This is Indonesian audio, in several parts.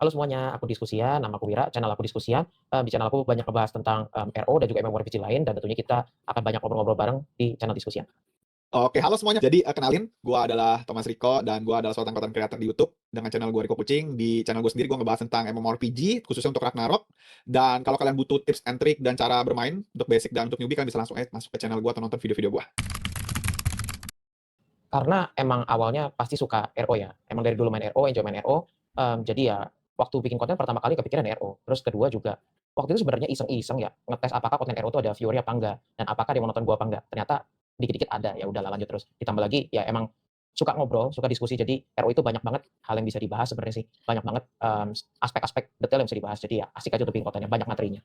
Halo semuanya, aku Diskusian, nama aku Wira, channel aku Diskusian. Di channel aku banyak ngebahas tentang, RO dan juga MMORPG lain dan tentunya kita akan banyak ngobrol-ngobrol bareng di channel Diskusian. Oke, halo semuanya. Jadi, kenalin, gua adalah Thomas Riko dan gua adalah seorang content creator di YouTube dengan channel gua Riko Kucing. Di channel gua sendiri gua ngebahas tentang MMORPG, khususnya untuk Ragnarok. Dan kalau kalian butuh tips and trick dan cara bermain untuk basic dan untuk newbie, kalian bisa langsung aja masuk ke channel gua atau nonton video-video gua. Karena emang awalnya pasti suka RO ya, emang dari dulu main RO, enjoy main RO, jadi ya waktu bikin konten pertama kali kepikiran RO. Terus kedua juga, waktu itu sebenarnya iseng-iseng ya, ngetes apakah konten RO itu ada viewer-nya apa enggak, dan apakah dia mau nonton gua apa enggak. Ternyata dikit-dikit ada, ya udahlah lanjut terus. Ditambah lagi ya emang suka ngobrol, suka diskusi, jadi RO itu banyak banget hal yang bisa dibahas sebenarnya sih, banyak banget, aspek-aspek detail yang bisa dibahas. Jadi ya asik aja untuk bikin kontennya, banyak materinya.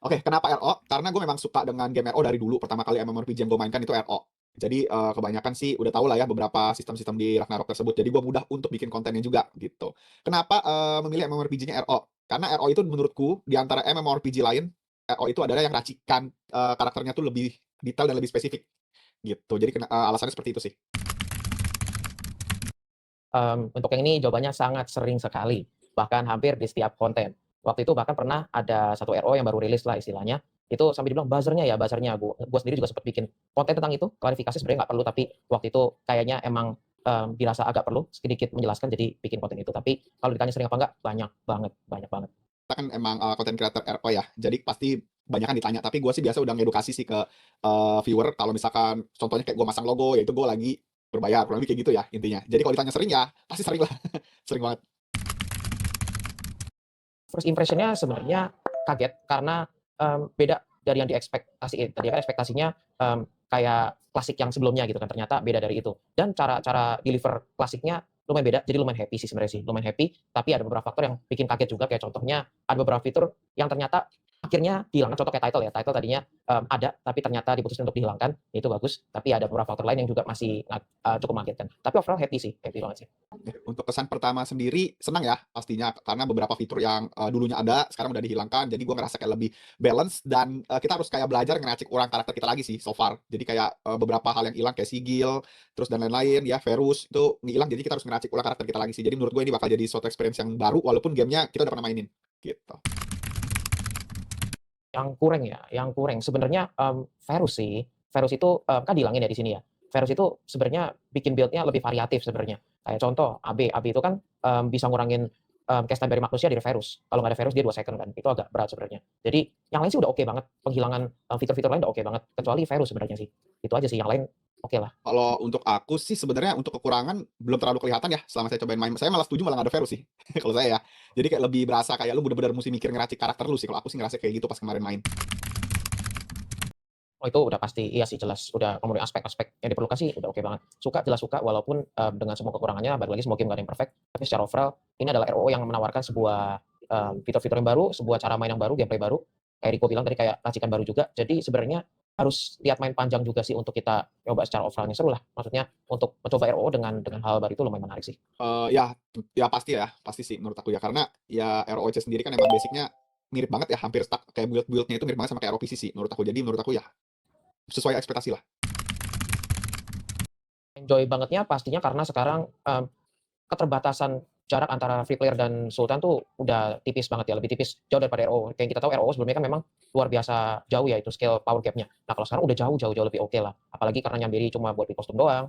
Oke, kenapa RO? Karena gue memang suka dengan game RO dari dulu. Pertama kali MMORPG yang gue mainkan itu RO. Jadi, kebanyakan sih udah tau lah ya beberapa sistem-sistem di Ragnarok tersebut. Jadi gue mudah untuk bikin kontennya juga, gitu. Kenapa, memilih MMORPG-nya RO? Karena RO itu menurutku di antara MMORPG lain, RO itu adalah yang racikan, karakternya tuh lebih detail dan lebih spesifik, gitu. Jadi alasannya seperti itu sih. Untuk yang ini jawabannya sangat sering sekali, bahkan hampir di setiap konten. Waktu itu bahkan pernah ada satu RO yang baru rilis lah istilahnya, itu sampai dibilang buzzer-nya ya, buzzer-nya. Gua sendiri juga sempat bikin konten tentang itu, klarifikasi sebenarnya nggak perlu, tapi waktu itu kayaknya emang, dirasa agak perlu sedikit menjelaskan jadi bikin konten itu. Tapi kalau ditanya sering apa enggak, banyak banget banyak banget. Kita kan emang, konten creator RO ya, jadi pasti banyakan ditanya. Tapi gue sih biasa udah ngedukasi sih ke, viewer kalau misalkan contohnya kayak gue masang logo, ya itu gue lagi berbayar, kurang lebih kayak gitu ya intinya. Jadi kalau ditanya sering ya, pasti sering lah, sering banget. First impression-nya sebenarnya kaget karena, beda dari yang diekspektasiin. Tadinya kan ekspektasinya, kayak klasik yang sebelumnya gitu kan, ternyata beda dari itu. Dan cara cara deliver klasiknya lumayan beda, jadi lumayan happy sih sebenarnya sih, lumayan happy. Tapi ada beberapa faktor yang bikin kaget juga, kayak contohnya ada beberapa fitur yang ternyata akhirnya dihilangkan. Contoh kayak title ya, title tadinya, ada, tapi ternyata diputuskan untuk dihilangkan, ya itu bagus. Tapi ada beberapa faktor lain yang juga masih cukup mengagetkan. Tapi overall happy sih, happy banget sih. Untuk kesan pertama sendiri senang ya pastinya, karena beberapa fitur yang, dulunya ada sekarang udah dihilangkan, jadi gue ngerasa kayak lebih balance dan, kita harus kayak belajar ngeracik ulang karakter kita lagi sih so far. Jadi kayak, beberapa hal yang hilang kayak sigil, terus dan lain-lain ya, Verus itu ngilang, jadi kita harus ngeracik ulang karakter kita lagi sih. Jadi menurut gue ini bakal jadi suatu experience yang baru walaupun gamenya kita udah pernah mainin, gitu. Yang kurang ya, yang kurang sebenarnya, Verus sih. Verus itu, kan dihilangin ya di sini ya. Verus itu sebenarnya bikin build-nya lebih variatif sebenarnya. Kayak contoh AB, AB itu kan, bisa ngurangin, cast time dari manusia dari Verus. Kalau nggak ada Verus dia 2 second kan, itu agak berat sebenarnya. Jadi yang lain sih udah oke banget, penghilangan, fitur-fitur lain udah oke banget, kecuali Verus sebenarnya sih. Itu aja sih, yang lain okelah. Kalau untuk aku sih sebenarnya untuk kekurangan belum terlalu kelihatan ya selama saya cobain main. Saya malah setuju malah nggak ada Verus sih, kalau saya ya. Jadi kayak lebih berasa kayak lu bener-bener musti mikir ngeracik karakter lu sih, kalau aku sih ngerasa kayak gitu pas kemarin main. Oh itu udah pasti, iya sih jelas, udah memenuhi aspek-aspek yang diperlukan sih udah oke banget. Suka, jelas suka walaupun, dengan semua kekurangannya balik lagi semua game nggak ada yang perfect, tapi secara overall ini adalah ROO yang menawarkan sebuah, fitur-fitur yang baru, sebuah cara main yang baru, gameplay baru, kayak Riko bilang tadi kayak racikan baru juga. Jadi sebenarnya harus lihat main panjang juga sih untuk kita coba secara overall-nya seru lah. Maksudnya untuk mencoba ROO dengan hal baru itu lumayan menarik sih. Ya pasti ya, pasti sih menurut aku ya, karena ya ROC sendiri kan emang basic-nya mirip banget ya, hampir kayak build-build-nya itu mirip banget sama kayak ROPC sih menurut aku. Jadi menurut aku ya sesuai ekspektasi lah. Enjoy bangetnya pastinya karena sekarang, keterbatasan jarak antara free player dan sultan tuh udah tipis banget ya, lebih tipis jauh daripada RO. Kayak yang kita tahu RO sebelumnya kan memang luar biasa jauh ya itu scale power gap-nya. Nah kalau sekarang udah jauh jauh jauh lebih oke lah. Apalagi karena nyambi cuma buat di kostum doang,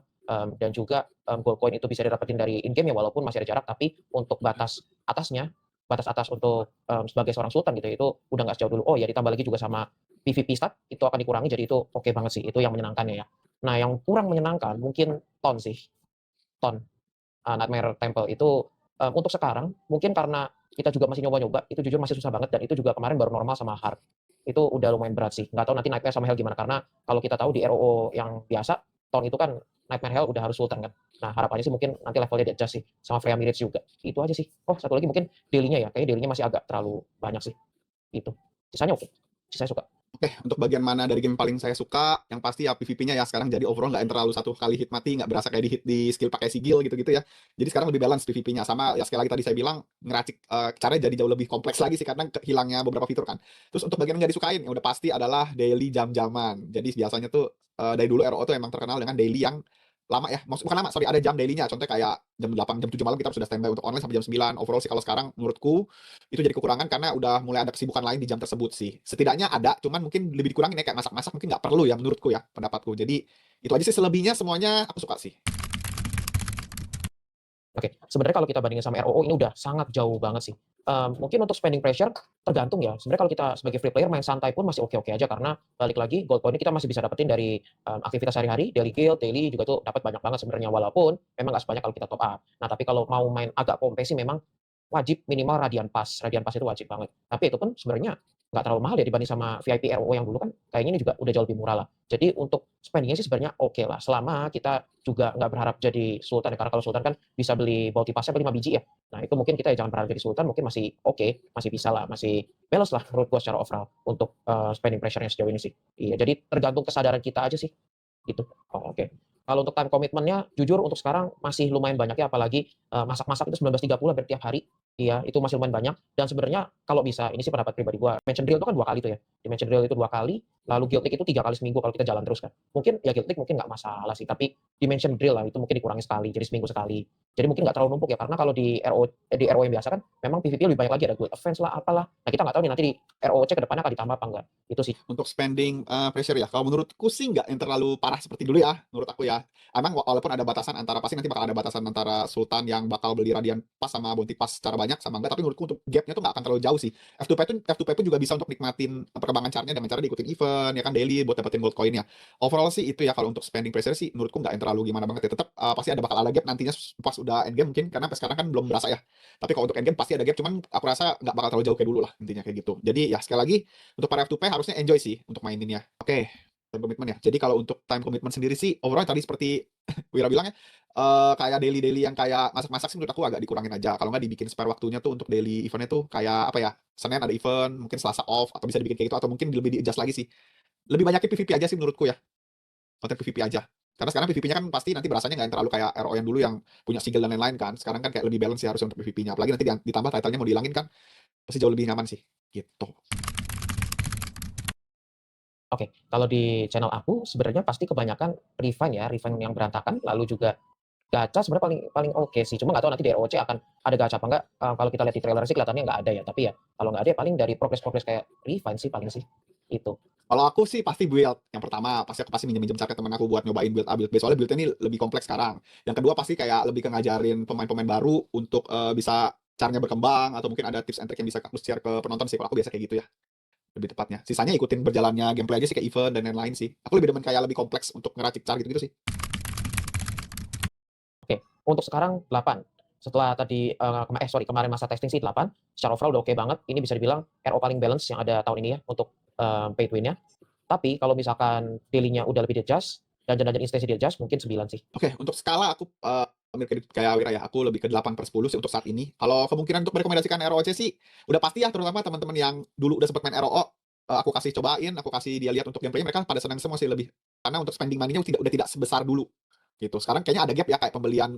dan juga, gold coin itu bisa didapetin dari in game ya walaupun masih ada jarak, tapi untuk batas atasnya, batas atas untuk, sebagai seorang sultan gitu ya, itu udah nggak sejauh dulu. Oh ya ditambah lagi juga sama PVP stat itu akan dikurangi jadi itu oke banget sih, itu yang menyenangkannya ya. Nah yang kurang menyenangkan mungkin Taunt sih, Taunt. Nightmare Temple itu, untuk sekarang mungkin karena kita juga masih nyoba-nyoba, itu jujur masih susah banget dan itu juga kemarin baru normal sama hard. Itu udah lumayan berat sih, nggak tahu nanti Nightmare sama Hell gimana, karena kalau kita tahu di ROO yang biasa, tahun itu kan Nightmare Hell udah harus Sultan kan. Nah harapannya sih mungkin nanti levelnya di-adjust sih, sama Freya Mirage juga, itu aja sih. Oh satu lagi mungkin daily-nya ya, kayaknya daily-nya masih agak terlalu banyak sih, itu. Sisanya oke, sisanya suka. Oke, untuk bagian mana dari game paling saya suka, yang pasti ya PVP-nya ya sekarang jadi overall nggak yang terlalu satu kali hit mati, nggak berasa kayak di hit di skill pakai sigil gitu-gitu ya. Jadi sekarang lebih balance PVP-nya sama ya sekali lagi tadi saya bilang ngeracik caranya jadi jauh lebih kompleks lagi sih karena hilangnya beberapa fitur kan. Terus untuk bagian yang nggak disukain yang udah pasti adalah daily jam-jaman. Jadi biasanya tuh dari dulu RO tuh emang terkenal dengan daily yang lama ya, bukan lama, sorry, ada jam daily-nya. Contohnya kayak jam 8, jam 7 malam kita harus sudah standby untuk online sampai jam 9. Overall sih kalau sekarang menurutku itu jadi kekurangan karena udah mulai ada kesibukan lain di jam tersebut sih. Setidaknya ada, cuman mungkin lebih dikurangin ya kayak masak-masak mungkin nggak perlu ya menurutku ya, pendapatku. Jadi itu aja sih, selebihnya semuanya aku suka sih. Oke, sebenarnya kalau kita bandingin sama ROO ini udah sangat jauh banget sih. Mungkin untuk spending pressure tergantung ya, sebenarnya kalau kita sebagai free player main santai pun masih oke-oke aja karena balik lagi gold point-nya kita masih bisa dapetin dari, aktivitas sehari-hari, daily guild, daily juga tuh dapat banyak banget sebenarnya walaupun memang nggak sebanyak kalau kita top up. Nah, tapi kalau mau main agak kompe sih memang wajib minimal Radiant Pass. Radiant Pass itu wajib banget. Tapi itu pun sebenarnya nggak terlalu mahal ya dibanding sama VIP ROO yang dulu kan kayaknya ini juga udah jauh lebih murah lah. Jadi untuk spending-nya sih sebenarnya oke lah, selama kita juga nggak berharap jadi sultan ya, karena kalau sultan kan bisa beli bounty pass-nya 5 biji ya. Nah, itu mungkin kita ya jangan berharap jadi sultan, mungkin masih oke, masih bisa lah, masih balance lah menurut gua secara overall untuk, spending pressure-nya sejauh ini sih. Iya, jadi tergantung kesadaran kita aja sih, gitu. Oh, oke. Kalau untuk time commitment-nya jujur untuk sekarang masih lumayan banyak ya, apalagi, masak-masak itu 19.30 hampir tiap hari. Iya, itu masih lumayan banyak dan sebenarnya kalau bisa, ini sih pendapat pribadi gua, dimension drill itu kan 2 kali tuh ya. Dimension drill itu 2 kali, lalu guild league itu 3 kali seminggu kalau kita jalan terus kan. Mungkin ya guild league mungkin nggak masalah sih, tapi dimension drill lah itu mungkin dikurangi sekali, jadi seminggu sekali. Jadi mungkin nggak terlalu numpuk ya, karena kalau di RO yang biasa kan memang PVP lebih banyak lagi, ada guild advance lah, apalah. Nah, kita nggak tahu nih nanti di ROC ke depannya akan ditambah apa enggak, itu sih. Untuk spending, pressure ya, kalau menurutku sih nggak yang terlalu parah seperti dulu ya, menurut aku ya. Emang walaupun ada batasan antara pasti nanti bakal ada batasan antara Sultan yang bakal beli Radiant Pass sama Bounty Pass secara banyak sama enggak, tapi menurutku untuk gap-nya tuh nggak akan terlalu jauh sih. F2P pun juga bisa untuk nikmatin perkembangan chartnya dengan cara diikutin event, ya kan, daily buat dapetin gold coin-nya. Overall sih itu ya kalau untuk spending pressure sih menurutku nggak yang terlalu gimana banget ya, tetep, pasti bakal ada gap nantinya pas udah endgame mungkin, karena sampai sekarang kan belum berasa ya. Tapi kalau untuk endgame pasti ada gap, cuman aku rasa nggak bakal terlalu jauh kayak dulu lah, intinya kayak gitu. Jadi ya sekali lagi untuk para F2P harusnya enjoy sih untuk maininnya. Oke, time commitment ya. Jadi kalau untuk time commitment sendiri sih overall tadi seperti Wira bilang ya, kayak daily-daily yang kayak masak-masak sih menurut aku agak dikurangin aja. Kalau nggak dibikin spare waktunya tuh untuk daily event-nya tuh kayak apa ya, Senin ada event, mungkin Selasa off, atau bisa dibikin kayak gitu, atau mungkin lebih di-adjust lagi sih. Lebih banyakin PVP aja sih menurutku ya, konten PVP aja. Karena sekarang PVP-nya kan pasti nanti berasanya nggak yang terlalu kayak RO yang dulu yang punya sigil dan lain-lain kan. Sekarang kan kayak lebih balance sih harusnya untuk PVP-nya. Apalagi nanti ditambah title-nya mau dihilangin kan, pasti jauh lebih nyaman sih, gitu. Oke, kalau di channel aku sebenarnya pasti kebanyakan refine ya, refine yang berantakan, lalu juga gacha sebenarnya paling paling oke sih, cuma nggak tahu nanti di ROC akan ada gacha apa enggak, kalau kita lihat di trailer sih kelihatannya nggak ada ya, tapi ya kalau nggak ada ya paling dari progres-progres kayak refine sih paling sih, itu. Kalau aku sih pasti build. Yang pertama, pasti aku minjem-minjem chartnya temen aku buat nyobain build A, build B. Soalnya build-nya ini lebih kompleks sekarang. Yang kedua pasti kayak lebih ke ngajarin pemain-pemain baru untuk bisa caranya berkembang atau mungkin ada tips and trick yang bisa aku share ke penonton sih. Kalau aku biasa kayak gitu ya, lebih tepatnya. Sisanya ikutin berjalannya gameplay aja sih kayak event dan lain-lain sih. Aku lebih demen kayak lebih kompleks untuk ngeracik chart gitu-gitu sih. Oke, untuk sekarang 8. Setelah tadi, sorry kemarin masa testing sih 8, secara overall udah oke banget, ini bisa dibilang RO paling balance yang ada tahun ini ya untuk, pay to win-nya. Tapi kalau misalkan daily-nya udah lebih di-adjust, dungeon-dungeon instance di-adjust mungkin 9 sih. Oke, untuk skala aku ambil kredit kayak Wira ya. Aku lebih ke 8/10 sih untuk saat ini. Kalau kemungkinan untuk merekomendasikan ROC sih udah pasti ya, terutama teman-teman yang dulu udah sempat main ROO, aku kasih cobain, aku kasih dia lihat untuk gameplay mereka pada senang semua sih lebih. Karena untuk spending money-nya udah tidak sebesar dulu gitu. Sekarang kayaknya ada gap ya kayak pembelian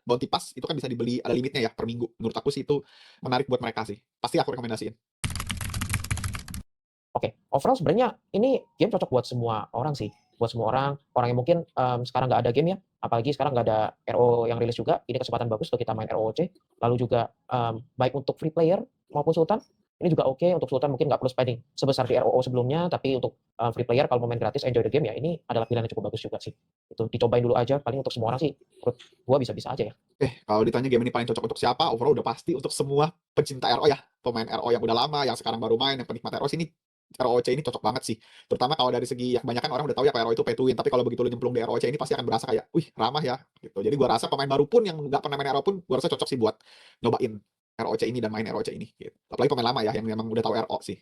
Bounty Pass itu kan bisa dibeli ada limitnya ya per minggu. Menurut aku sih itu menarik buat mereka sih. Pasti aku rekomendasiin. Oke, overall sebenarnya ini game cocok buat semua orang sih, buat semua orang, orang yang mungkin, sekarang nggak ada game ya, apalagi sekarang nggak ada RO yang rilis juga, ini kesempatan bagus untuk kita main ROC. Lalu juga, baik untuk free player maupun Sultan, ini juga oke, untuk Sultan mungkin nggak perlu spending sebesar di ROO sebelumnya, tapi untuk, free player kalau mau main gratis enjoy the game ya ini adalah pilihan yang cukup bagus juga sih. Itu dicobain dulu aja, paling untuk semua orang sih menurut gua bisa-bisa aja ya. Kalau ditanya game ini paling cocok untuk siapa, overall udah pasti untuk semua pecinta RO ya. Pemain RO yang udah lama, yang sekarang baru main, yang penikmat RO sini, ROC ini cocok banget sih. Terutama kalau dari segi ya kebanyakan orang udah tahu ya kalau RO itu pay to win, tapi kalau begitu lu nyemplung di ROC ini pasti akan berasa kayak, "Wih, ramah ya." Gitu. Jadi gua rasa pemain baru pun yang nggak pernah main RO pun gua rasa cocok sih buat nyobain ROC ini dan main ROC ini gitu. Apalagi pemain lama ya yang memang udah tahu RO sih.